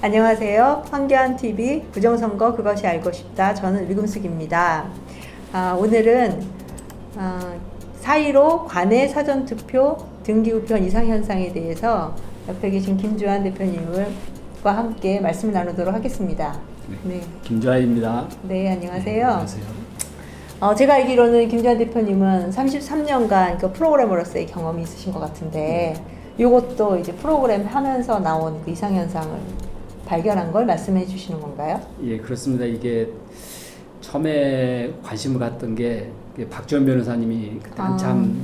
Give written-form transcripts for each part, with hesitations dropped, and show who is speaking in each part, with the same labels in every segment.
Speaker 1: 안녕하세요. 황교안TV 부정선거 그것이 알고 싶다. 저는 위금숙입니다. 오늘은 4.15 관내 사전투표 등기우편 이상현상에 대해서 옆에 계신 김주환 대표님과 함께 말씀 나누도록 하겠습니다.
Speaker 2: 네. 김주환입니다.
Speaker 1: 네, 안녕하세요.
Speaker 2: 네, 안녕하세요.
Speaker 1: 제가 알기로는 김주환 대표님은 33년간 그 프로그래머로서의 경험이 있으신 것 같은데 이것도 이제 프로그램 하면서 나온 그 이상현상을 발견한 걸 말씀해 주시는 건가요?
Speaker 2: 예, 그렇습니다. 이게 처음에 관심을 갖던 게 박지원 변호사님이 그때 한참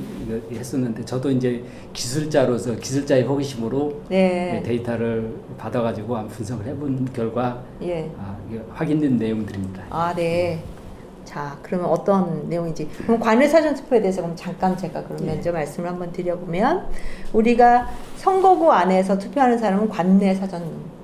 Speaker 2: 했었는데 저도 이제 기술자로서 기술자의 호기심으로
Speaker 1: 네.
Speaker 2: 데이터를 받아가지고 한번 분석을 해본 결과
Speaker 1: 예.
Speaker 2: 이게 확인된 내용들입니다.
Speaker 1: 네. 자, 그러면 어떤 내용인지. 그럼 관내 사전투표에 대해서 그럼 잠깐 제가 그럼 먼저 말씀을 한번 드려보면 우리가 선거구 안에서 투표하는 사람은 관내 사전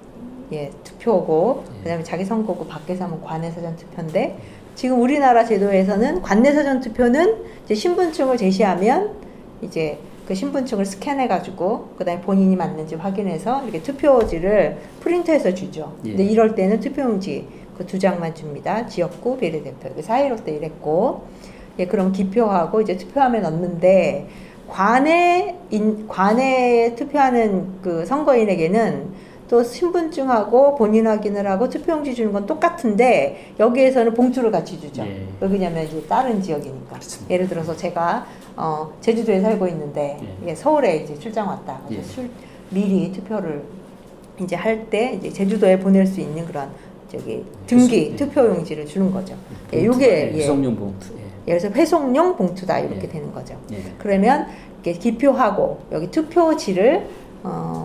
Speaker 1: 투표고 그다음에 자기 선거구 밖에서 하면 관내 사전 투표인데 지금 우리나라 제도에서는 관내 사전 투표는 이제 신분증을 제시하면 이제 그 신분증을 스캔해 가지고 그다음에 본인이 맞는지 확인해서 이렇게 투표지를 프린트해서 주죠. 근데 이럴 때는 투표용지 그 2장만 줍니다. 지역구 비례대표. 4.15 때 이랬고 그럼 기표하고 이제 투표함에 넣는데 관내 투표하는 그 선거인에게는 또 신분증하고 본인 확인을 하고 투표용지 주는 건 똑같은데 여기에서는 봉투를 같이 주죠. 왜냐면 이제 다른 지역이니까.
Speaker 2: 그렇습니다.
Speaker 1: 예를 들어서 제가 제주도에 살고 있는데 서울에 이제 출장 왔다. 미리 투표를 이제 할 때 이제 제주도에 보낼 수 있는 그런 등기 투표용지를 주는 거죠. 이게
Speaker 2: 회송용 봉투.
Speaker 1: 그래서 회송용 봉투다 이렇게 되는 거죠. 그러면 이렇게 기표하고 여기 투표지를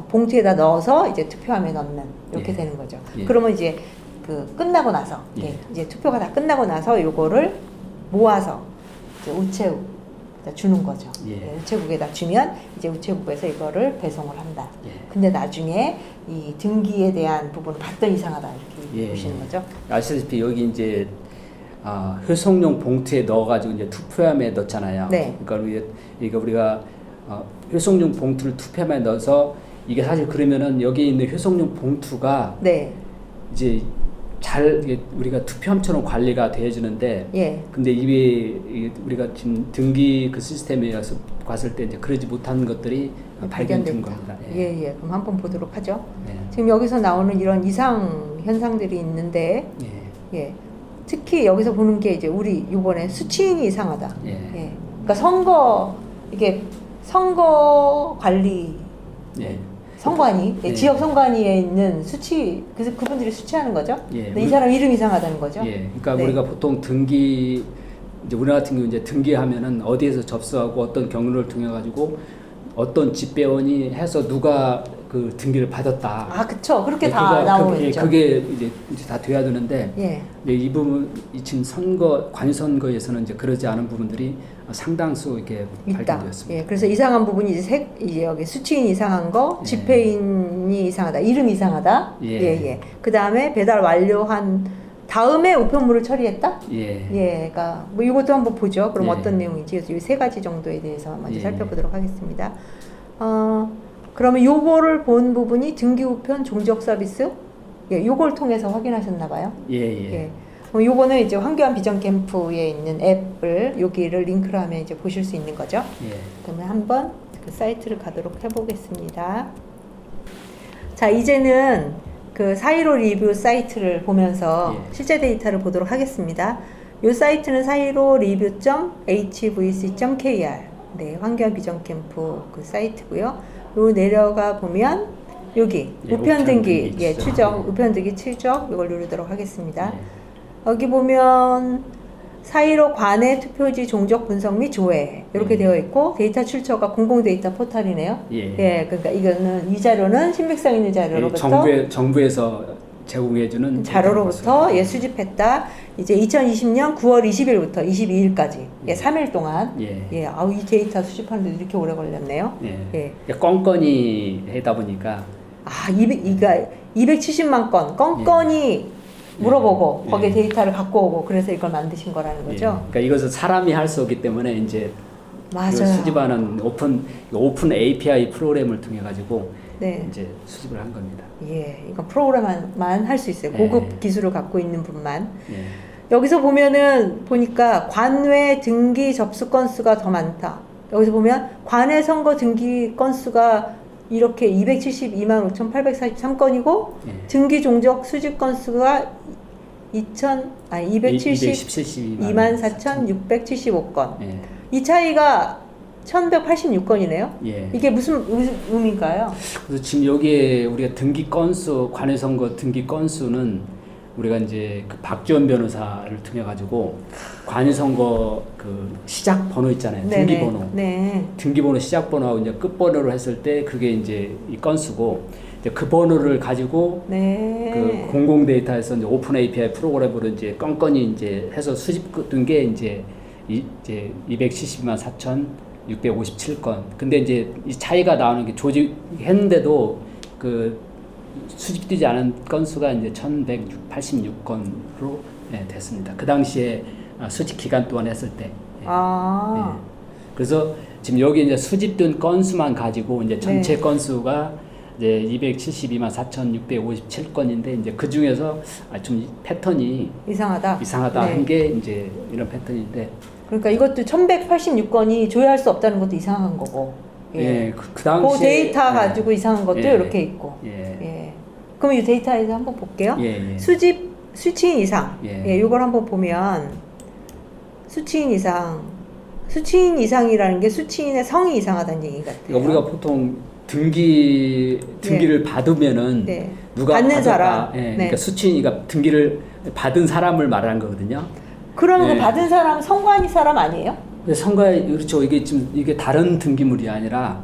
Speaker 1: 봉투에다 넣어서 이제 투표함에 넣는 이렇게 되는 거죠. 그러면 이제 그 끝나고 나서 이제 투표가 다 끝나고 나서 요거를 모아서 이제 우체국에다 주는 거죠. 우체국에다 주면 이제 우체국에서 이거를 배송을 한다. 근데 나중에 이 등기에 대한 부분을 봤더니 이상하다 이렇게 보시는 거죠.
Speaker 2: 아시다시피 여기 이제 회송용 봉투에 넣어가지고 이제 투표함에 넣잖아요. 그러니까 우리가 회송용 봉투를 투표함에 넣어서 이게 사실 그러면은 여기 있는 회송용 봉투가 이제 잘 우리가 투표함처럼 관리가 되어지는데 근데 이게 우리가 지금 등기 그 시스템에 와서 봤을 때 이제 그러지 못한 것들이 발견된 겁니다.
Speaker 1: 그럼 한번 보도록 하죠. 지금 여기서 나오는 이런 이상 현상들이 있는데 특히 여기서 보는 게 이제 우리 이번에 수치인이 이상하다. 그러니까 선거 관리 선관위 지역 선관위에 있는 수치 그래서 그분들이 수치하는 거죠. 근데 이 사람 이름 이상하다는 거죠.
Speaker 2: 그러니까 우리가 보통 등기 이제 우리나라 같은 경우 이제 등기하면은 어디에서 접수하고 어떤 경로를 통해 가지고 어떤 집배원이 해서 누가 그 등기를 받았다.
Speaker 1: 그쵸. 그렇게 다 나오죠.
Speaker 2: 그게 이제 다 돼야 되는데 이 부분 지금 관선거에서는 이제 그러지 않은 부분들이 상당수 이렇게 발견되었습니다.
Speaker 1: 그래서 이상한 부분이 이제 여기 수치인 이상한 거, 집회인이 이상하다, 이름 이상하다. 그 다음에 배달 완료한 다음에 우편물을 처리했다. 그러니까 뭐 이것도 한번 보죠. 그럼 어떤 내용인지 이 3가지 정도에 대해서 먼저 살펴보도록 하겠습니다. 그러면 요거를 본 부분이 등기우편 종적 서비스, 요걸 통해서 확인하셨나 봐요. 그럼 요거는 이제 황교안 비전 캠프에 있는 앱을 여기를 링크를 하면 이제 보실 수 있는 거죠. 그러면 한번 그 사이트를 가도록 해보겠습니다. 자, 이제는 그 4.15 리뷰 사이트를 보면서 실제 데이터를 보도록 하겠습니다. 요 사이트는 4.15리뷰.hvc.kr 황교안 비전 캠프 그 사이트고요. 요 내려가 보면 여기 우편 등기 추적 우편 등기 추적 이걸 누르도록 하겠습니다. 여기 보면 4.15 관내 투표지 종적 분석 및 조회 이렇게 되어 있고 데이터 출처가 공공 데이터 포털이네요. 그러니까 이거는 이 자료는 신빙성 있는 자료로부터
Speaker 2: 정부에서 제공해주는
Speaker 1: 자료로부터 수집했다. 이제 2020년 9월 20일부터 22일까지 3일 동안 이 데이터 수집하는데 이렇게 오래 걸렸네요.
Speaker 2: 껌껌이 하다 보니까
Speaker 1: 270만 건 껌껌이 물어보고 거기에 데이터를 갖고 오고 그래서 이걸 만드신 거라는 거죠.
Speaker 2: 그러니까 이것은 사람이 할 수 없기 때문에 이제
Speaker 1: 맞아요.
Speaker 2: 수집하는 오픈 API 프로그램을 통해 가지고
Speaker 1: 네.
Speaker 2: 이제 수집을 한 겁니다.
Speaker 1: 예, 이거 프로그램만 할 수 있어요. 고급 기술을 갖고 있는 분만.
Speaker 2: 예. 여기서
Speaker 1: 보니까 관외 등기 접수 건수가 더 많다. 여기서 보면 관외 선거 등기 건수가 이렇게 272만 5,843건이고 등기 종족 수집 건수가 272만 4,675건. 이 차이가 1,186건이네요. 이게 무슨 의미인가요?
Speaker 2: 그래서 지금 여기에 우리가 등기 건수, 관외 선거 등기 건수는 우리가 이제 그 박지원 변호사를 통해 가지고 관외 선거 그 시작 번호 있잖아요. 등기 번호.
Speaker 1: 네.
Speaker 2: 등기 번호 시작 번호하고 이제 끝 번호를 했을 때 그게 이제 이 건수고 이제 그 번호를 가지고 그 공공 데이터에서 이제 오픈 API 프로그램으로 이제 건건이 이제 해서 수집된 게 이제 272만 4,657건. 근데 이제 이 차이가 나오는 게 조직했는데도 그 수집되지 않은 건수가 이제 1,186건으로 됐습니다. 그 당시에 수집 기간 동안 했을 때. 그래서 지금 여기 이제 수집된 건수만 가지고 이제 전체 건수가 이제 272만 4,657건인데 이제 그 중에서 좀 패턴이 이상하다 한 게 이제 이런 패턴인데.
Speaker 1: 그러니까 이것도 1,186건이 조회할 수 없다는 것도 이상한 거고.
Speaker 2: 그 당시에
Speaker 1: 그 데이터 가지고 이상한 것도 이렇게 있고. 그럼 이 데이터에서 한번 볼게요. 수집 수치인 이상. 이걸 한번 보면 수치인 이상이라는 게 수치인의 성이 이상하다는 얘기 같아요.
Speaker 2: 그러니까 우리가 보통 등기를 받으면은 누가
Speaker 1: 받는 사람.
Speaker 2: 그러니까 수치인이가 등기를 받은 사람을 말하는 거거든요.
Speaker 1: 그러면 그 받은 사람은 선관위 사람 아니에요?
Speaker 2: 그렇죠. 이게 다른 등기물이 아니라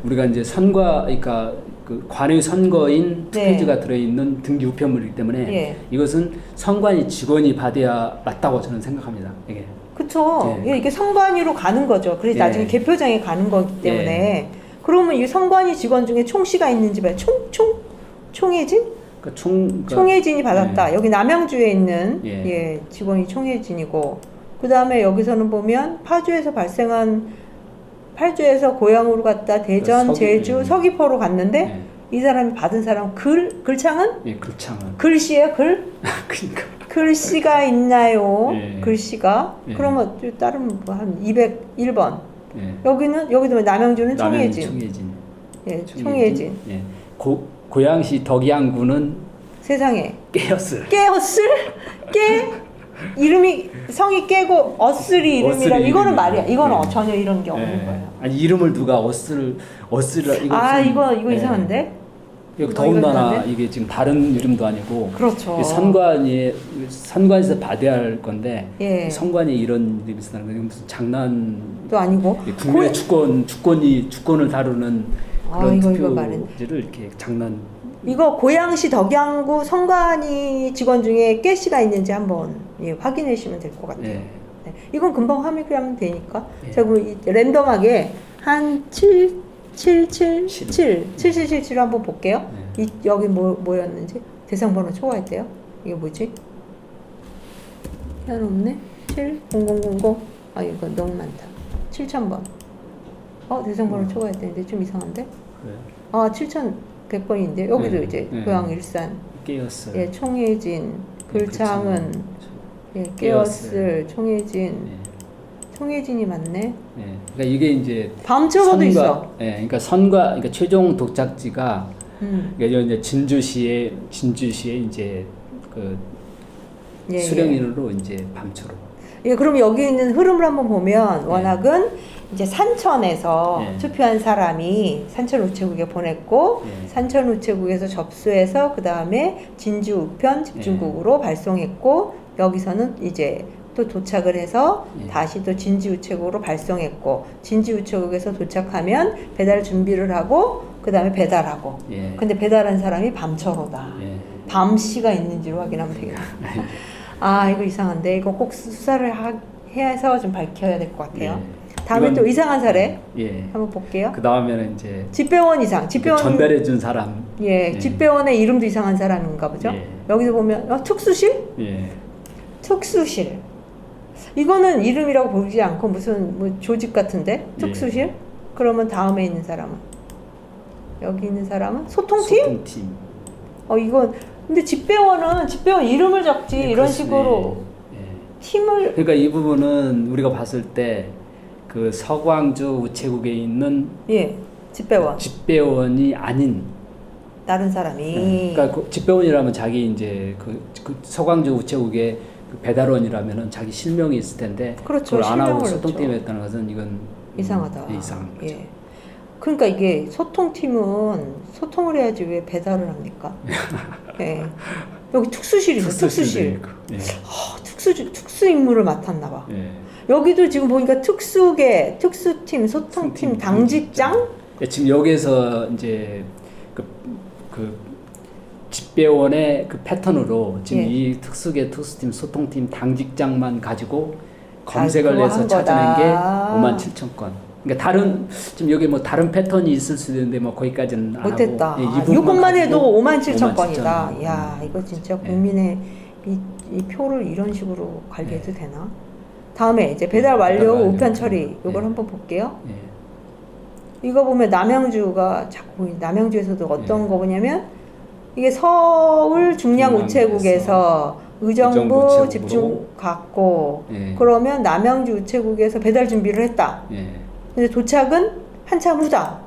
Speaker 2: 우리가 이제 그러니까 그 관외 선거인 투표지가 들어있는 등기 우편물이기 때문에 이것은 선관위 직원이 받아야 맞다고 저는 생각합니다. 이게.
Speaker 1: 그렇죠. 이게 선관위로 가는 거죠. 그래서 나중에 개표장에 가는 거기 때문에 그러면 이 선관위 직원 중에 총씨가 있는지 봐요. 총혜진? 총혜진이 받았다. 여기 남양주에 있는 직원이 총혜진이고, 그 다음에 여기서는 보면 파주에서 고향으로 갔다 대전, 제주, 서귀포로 갔는데 이 사람이 받은 사람 글창은?
Speaker 2: 글창은.
Speaker 1: 글씨예요, 글?
Speaker 2: 그러니까.
Speaker 1: 글씨가 있나요? 글씨가? 그러면 다른 한 201번. 여기도 남양주는 총혜진. 총혜진.
Speaker 2: 고양시 덕양구는
Speaker 1: 세상에
Speaker 2: 깨었을.
Speaker 1: 이름이 성이 깨고 어슬이 이름이라 이거는 말이야. 이거는 전혀 이런 게 없는 거예요.
Speaker 2: 아니 이름을 누가 어슬이라 이거
Speaker 1: 이거 이상한데?
Speaker 2: 더군다나 이게 지금 다른 이름도 아니고
Speaker 1: 그렇죠.
Speaker 2: 선관에서 받아야 할 건데 선관이 이런 이름이 쓰는 건 무슨 장난도
Speaker 1: 아니고
Speaker 2: 국민의 주권을 다루는 그런 투표지를 이렇게
Speaker 1: 이거 고양시 덕양구 선관위 직원 중에 깨씨가 있는지 한번 확인해 주시면 될 것 같아요. 이건 금방 화면하면 되니까. 자, 그럼 랜덤하게 한 7777 한번 볼게요. 여기 뭐였는지 대상번호 초과했대요. 이게 뭐지? 하나 없네. 70000. 이거 너무 많다. 7000번. 대상번호 초과했대는데 좀 이상한데?
Speaker 2: 그래요?
Speaker 1: 7100번인데 여기도 이제 고양 일산
Speaker 2: 깨었을.
Speaker 1: 총혜진, 글창은 깨었을, 총혜진. 총혜진이 맞네.
Speaker 2: 그러니까 이게 이제
Speaker 1: 밤초로도 있어.
Speaker 2: 그러니까 그러니까 최종 도착지가 그러니까 이제 진주시에 이제 그 수령인으로 이제 밤초로.
Speaker 1: 그럼 여기 있는 흐름을 한번 보면 워낙은 이제 산천에서 투표한 사람이 산천 우체국에 보냈고 산천 우체국에서 접수해서 그 다음에 진주 우편 집중국으로 발송했고 여기서는 이제 또 도착을 해서 다시 또 진주 우체국으로 발송했고 진주 우체국에서 도착하면 배달 준비를 하고 그 다음에 배달하고 근데 배달한 사람이 밤초로다. 밤씨가 있는지로 확인하면 되겠다. 이거 이상한데 이거 꼭 수사를 해서 좀 밝혀야 될 것 같아요. 다음에 또 이상한 사례 한번 볼게요.
Speaker 2: 그 다음에는 이제
Speaker 1: 집배원 이상. 집배원
Speaker 2: 전달해 준 사람.
Speaker 1: 집배원의 이름도 이상한 사람인가 보죠. 여기서 보면 특수실? 특수실. 이거는 이름이라고 부르지 않고 무슨 뭐 조직 같은데? 특수실? 그러면 다음에 있는 사람은? 여기 있는 사람은? 소통팀?
Speaker 2: 소통팀.
Speaker 1: 이건 근데 집배원은 집배원 이름을 적지 이런 식으로 팀을
Speaker 2: 그러니까 이 부분은 우리가 봤을 때 그 서광주 우체국에 있는 집배원이 아닌
Speaker 1: 다른 사람이
Speaker 2: 그러니까 그 집배원이라면 자기 이제 그 서광주 우체국의 그 배달원이라면은 자기 실명이 있을 텐데
Speaker 1: 그렇죠.
Speaker 2: 그걸 안 하고
Speaker 1: 실명을
Speaker 2: 소통팀에 했다는 것은 이건
Speaker 1: 이상하다.
Speaker 2: 이상한 거죠.
Speaker 1: 그러니까 이게 소통팀은 소통을 해야지 왜 배달을 합니까? 여기 특수실이죠. 특수실. 특수 임무를 맡았나 봐. 여기도 지금 보니까 특수계, 특수팀, 소통팀, 당직장?
Speaker 2: 지금 여기에서 이제 그 집배원의 그 패턴으로 지금 이 특수계, 특수팀, 소통팀, 당직장만 가지고 검색을 해서 찾아낸 게 57,000건. 그러니까 다른 지금 여기 뭐 다른 패턴이 있을 수도 있는데 뭐 거기까지는 안
Speaker 1: 못했다.
Speaker 2: 하고
Speaker 1: 이것만 해도 57,000건이다. 야, 이거 진짜 국민의 이 표를 이런 식으로 관리해도 되나? 다음에 이제 배달 완료 우편 처리 이걸 한번 볼게요. 이거 보면 남양주가 자꾸 남양주에서도 어떤 거 보냐면 이게 서울 중량 우체국에서 의정부 집중 갔고 그러면 남양주 우체국에서 배달 준비를 했다. 근데 도착은 한참 후다.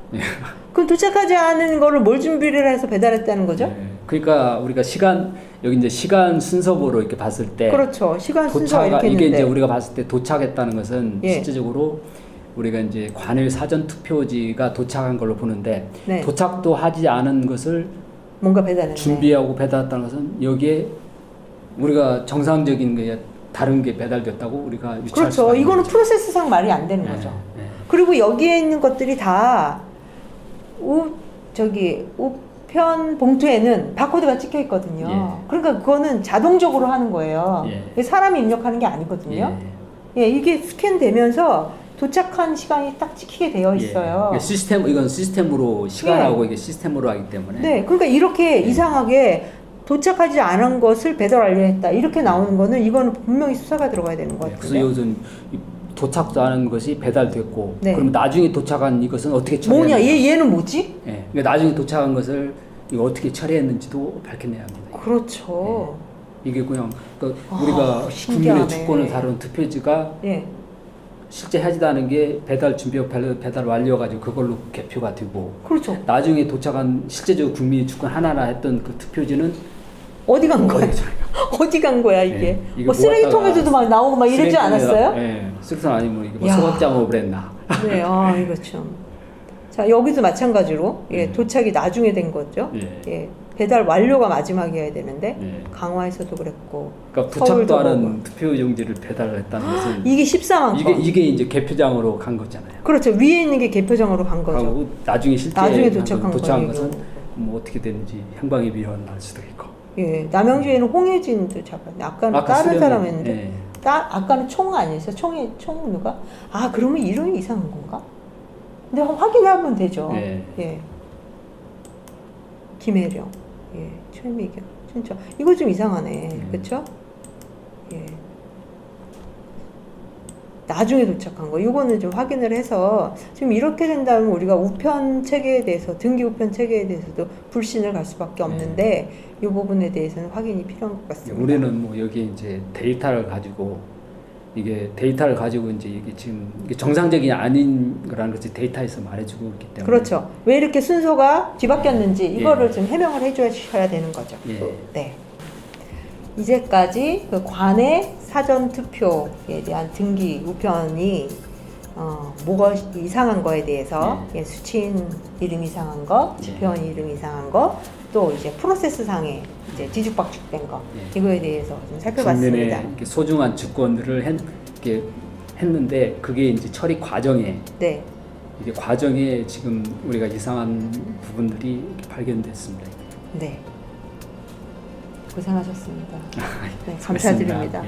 Speaker 1: 그럼 도착하지 않은 거를 뭘 준비를 해서 배달했다는 거죠?
Speaker 2: 그러니까 우리가 여기 이제 시간 순서로 이렇게 봤을 때
Speaker 1: 그렇죠. 시간 순서가 이렇게
Speaker 2: 이게
Speaker 1: 있는데
Speaker 2: 이제 우리가 봤을 때 도착했다는 것은 실제적으로 우리가 이제 관외 사전 투표지가 도착한 걸로 보는데 도착도 하지 않은 것을
Speaker 1: 뭔가 배달했네.
Speaker 2: 준비하고 배달했다는 것은 여기에 우리가 정상적인 게 다른 게 배달됐다고 우리가 유추할
Speaker 1: 그렇죠.
Speaker 2: 수가 있는
Speaker 1: 이거는
Speaker 2: 거죠.
Speaker 1: 프로세스상 말이 안 되는 거죠. 그리고 여기에 있는 것들이 다 우편 봉투에는 바코드가 찍혀 있거든요. 그러니까 그거는 자동적으로 하는 거예요. 사람이 입력하는 게 아니거든요. 이게 스캔되면서 도착한 시간이 딱 찍히게 되어 있어요.
Speaker 2: 이건 시스템으로 시간하고 이게 시스템으로 하기 때문에.
Speaker 1: 그러니까 이렇게 이상하게 도착하지 않은 것을 배달 완료했다 이렇게 나오는 거는 이거는 분명히 수사가 들어가야 되는 것 같아요.
Speaker 2: 그래서 이것은 도착도 않은 것이 배달됐고 그럼 나중에 도착한 이것은 어떻게 처리했는지
Speaker 1: 뭐냐 얘는 뭐지?
Speaker 2: 그러니까 나중에 도착한 것을 이거 어떻게 처리했는지도 밝혀내야 합니다.
Speaker 1: 그렇죠.
Speaker 2: 이게 그냥 우리가 국민의 주권을 다룬 투표지가 실제 하지도 않은 게 배달 완료가지고 그걸로 개표가 되고
Speaker 1: 그렇죠.
Speaker 2: 나중에 도착한 실제적으로 국민의 주권 하나하나 했던 그 투표지는
Speaker 1: 어디 간 거야? 어디 간 거야 이게? 뭐 쓰레기통에서도 막 나오고 막 이러지 않았어요?
Speaker 2: 쓰레기통 아니면 이게 뭐 소각장업을 했나?
Speaker 1: 이거 참. 자 여기도 마찬가지로 도착이 나중에 된 거죠. 배달 완료가 마지막이어야 되는데 강화에서도 그랬고.
Speaker 2: 그러니까 도착도 않은 투표용지를 배달했다는 것은
Speaker 1: 이게 14만 건.
Speaker 2: 이게 이제 개표장으로 간 거잖아요.
Speaker 1: 그렇죠. 위에 있는 게 개표장으로 간 거죠.
Speaker 2: 나중에
Speaker 1: 도착한
Speaker 2: 것은 뭐 어떻게 되는지 행방이 미련할 수도 있고.
Speaker 1: 남양주에는 홍혜진도 잡았네. 아까는 다른 사람 했는데. 아까는 총 아니었어요? 총 누가? 그러면 이름이 이상한 건가? 근데 확인하면 되죠. 김혜령, 최미경, 진짜 이거 좀 이상하네, 그렇죠? 나중에 도착한 거, 이거는 좀 확인을 해서 지금 이렇게 된다면 우리가 우편 체계에 대해서 등기 우편 체계에 대해서도 불신을 갈 수밖에 없는데 이 부분에 대해서는 확인이 필요한 것 같습니다.
Speaker 2: 우리는 뭐 여기 이제 데이터를 가지고 이게 지금 이게 정상적이 아닌 거라는 것이 데이터에서 말해주고 있기 때문에
Speaker 1: 그렇죠. 왜 이렇게 순서가 뒤바뀌었는지 이거를 좀 해명을 해줘야 되는 거죠. 이제까지 그 관내 사전 투표에 대한 등기 우편이 뭐가 이상한 거에 대해서 수취인 이름 이상한 거, 집회원 이름 이상한 거, 또 이제 프로세스 상에 이제 뒤죽박죽된 거 이거에 대해서 좀 살펴봤습니다.
Speaker 2: 국민의 소중한 주권들을 했는데 그게 이제 처리 과정에 이게 과정에 지금 우리가 이상한 부분들이 발견됐습니다.
Speaker 1: 고생하셨습니다. 감사드립니다.